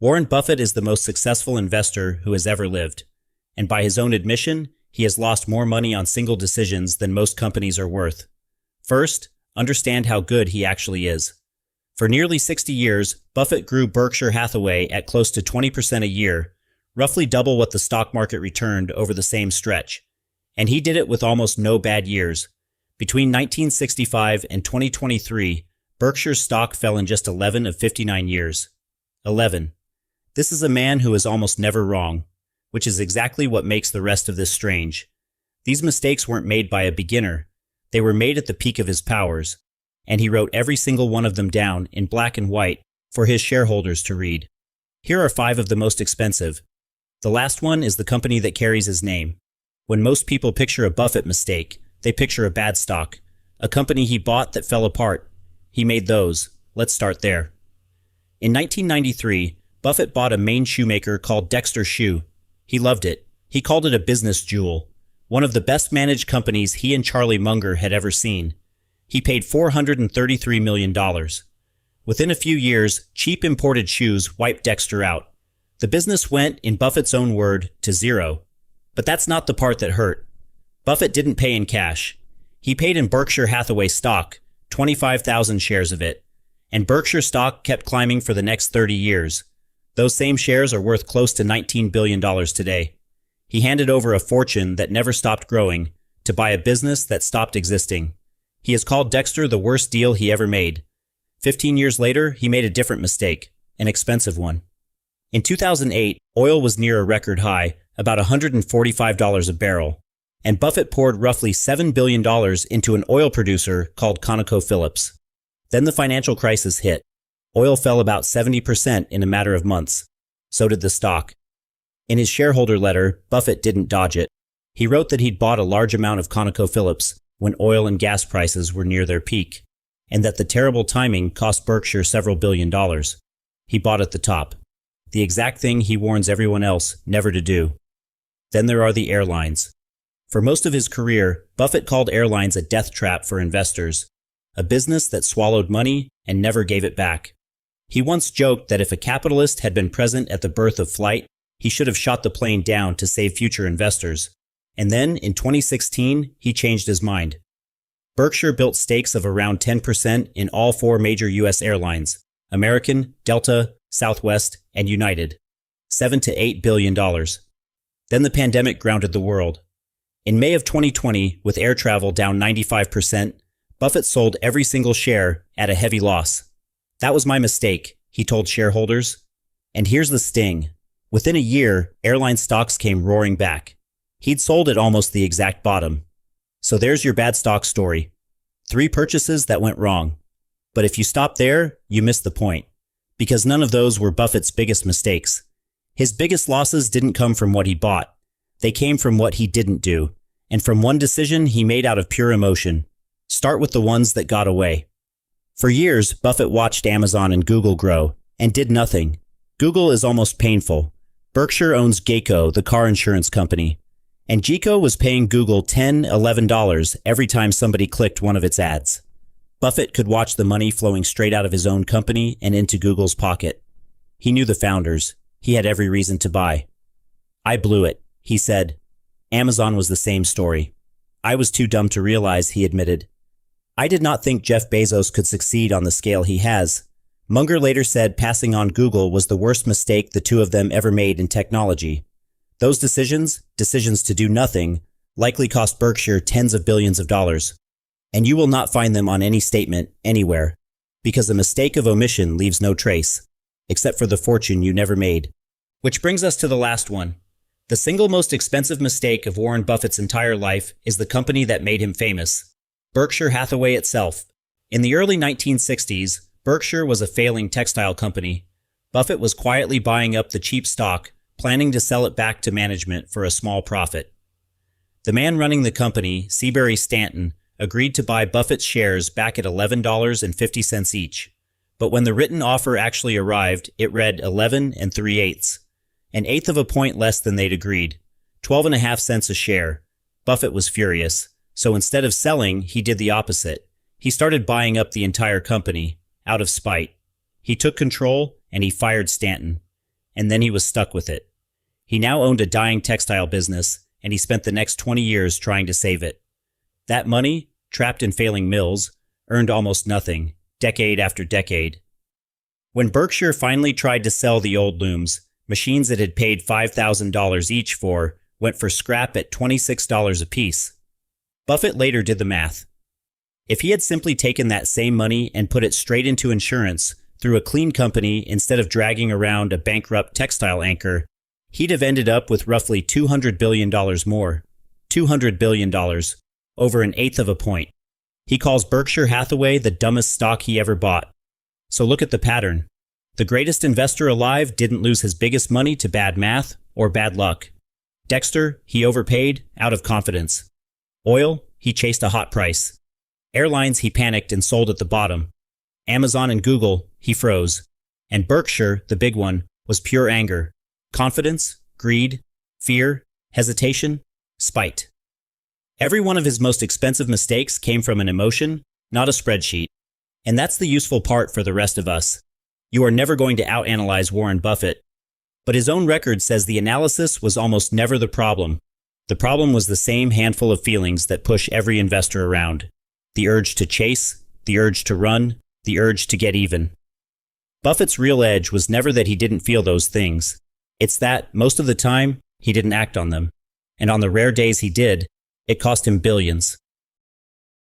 Warren Buffett is the most successful investor who has ever lived, and by his own admission, he has lost more money on single decisions than most companies are worth. First, understand how good he actually is. For nearly 60 years, Buffett grew Berkshire Hathaway at close to 20% a year, roughly double what the stock market returned over the same stretch. And he did it with almost no bad years. Between 1965 and 2023, Berkshire's stock fell in just 11 of 59 years. 11. This is a man who is almost never wrong, which is exactly what makes the rest of this strange. These mistakes weren't made by a beginner. They were made at the peak of his powers, and he wrote every single one of them down in black and white for his shareholders to read. Here are 5 of the most expensive. The last one is the company that carries his name. When most people picture a Buffett mistake, they picture a bad stock, a company he bought that fell apart. He made those. Let's start there. In 1993, Buffett bought a Maine shoemaker called Dexter Shoe. He loved it. He called it a business jewel, one of the best managed companies he and Charlie Munger had ever seen. He paid $433 million. Within a few years, cheap imported shoes wiped Dexter out. The business went, in Buffett's own word, to zero. But that's not the part that hurt. Buffett didn't pay in cash. He paid in Berkshire Hathaway stock, 25,000 shares of it. And Berkshire stock kept climbing for the next 30 years. Those same shares are worth close to $19 billion today. He handed over a fortune that never stopped growing to buy a business that stopped existing. He has called Dexter the worst deal he ever made. 15 years later, he made a different mistake, an expensive one. In 2008, oil was near a record high, about $145 a barrel, and Buffett poured roughly $7 billion into an oil producer called ConocoPhillips. Then the financial crisis hit. Oil fell about 70% in a matter of months. So did the stock. In his shareholder letter, Buffett didn't dodge it. He wrote that he'd bought a large amount of ConocoPhillips when oil and gas prices were near their peak, and that the terrible timing cost Berkshire several billion dollars. He bought at the top. The exact thing he warns everyone else never to do. Then there are the airlines. For most of his career, Buffett called airlines a death trap for investors, a business that swallowed money and never gave it back. He once joked that if a capitalist had been present at the birth of flight, he should have shot the plane down to save future investors. And then, in 2016, he changed his mind. Berkshire built stakes of around 10% in all 4 major U.S. airlines: American, Delta, Southwest, and United. $7 to $8 billion. Then the pandemic grounded the world. In May of 2020, with air travel down 95%, Buffett sold every single share at a heavy loss. "That was my mistake," he told shareholders. And here's the sting. Within a year, airline stocks came roaring back. He'd sold at almost the exact bottom. So there's your bad stock story. 3 purchases that went wrong. But if you stop there, you miss the point. Because none of those were Buffett's biggest mistakes. His biggest losses didn't come from what he bought. They came from what he didn't do, and from one decision he made out of pure emotion. Start with the ones that got away. For years, Buffett watched Amazon and Google grow, and did nothing. Google is almost painful. Berkshire owns Geico, the car insurance company. And Geico was paying Google $10, $11 every time somebody clicked one of its ads. Buffett could watch the money flowing straight out of his own company and into Google's pocket. He knew the founders. He had every reason to buy. "I blew it," he said. Amazon was the same story. "I was too dumb to realize," he admitted. "I did not think Jeff Bezos could succeed on the scale he has." Munger later said passing on Google was the worst mistake the two of them ever made in technology. Those decisions to do nothing, likely cost Berkshire tens of billions of dollars. And you will not find them on any statement, anywhere. Because a mistake of omission leaves no trace, except for the fortune you never made. Which brings us to the last one. The single most expensive mistake of Warren Buffett's entire life is the company that made him famous. Berkshire Hathaway itself. In the early 1960s, Berkshire was a failing textile company. Buffett was quietly buying up the cheap stock, planning to sell it back to management for a small profit. The man running the company, Seabury Stanton, agreed to buy Buffett's shares back at $11.50 each. But when the written offer actually arrived, it read 11 3/8, an eighth of a point less than they'd agreed, 12.5 cents a share. Buffett was furious, so instead of selling, he did the opposite. He started buying up the entire company, out of spite. He took control, and he fired Stanton. and then he was stuck with it. He now owned a dying textile business, and he spent the next 20 years trying to save it. That money, trapped in failing mills, earned almost nothing, decade after decade. When Berkshire finally tried to sell the old looms, machines it had paid $5,000 each for went for scrap at $26 apiece. Buffett later did the math. If he had simply taken that same money and put it straight into insurance through a clean company instead of dragging around a bankrupt textile anchor, he'd have ended up with roughly $200 billion more. $200 billion, over an eighth of a point. He calls Berkshire Hathaway the dumbest stock he ever bought. So look at the pattern. The greatest investor alive didn't lose his biggest money to bad math or bad luck. Dexter, he overpaid out of confidence. Oil, he chased a hot price. Airlines, he panicked and sold at the bottom. Amazon and Google, he froze. And Berkshire, the big one, was pure anger. Confidence, greed, fear, hesitation, spite. Every one of his most expensive mistakes came from an emotion, not a spreadsheet. And that's the useful part for the rest of us. You are never going to out-analyze Warren Buffett. But his own record says the analysis was almost never the problem. The problem was the same handful of feelings that push every investor around. The urge to chase, the urge to run, the urge to get even. Buffett's real edge was never that he didn't feel those things. It's that, most of the time, he didn't act on them. And on the rare days he did, it cost him billions.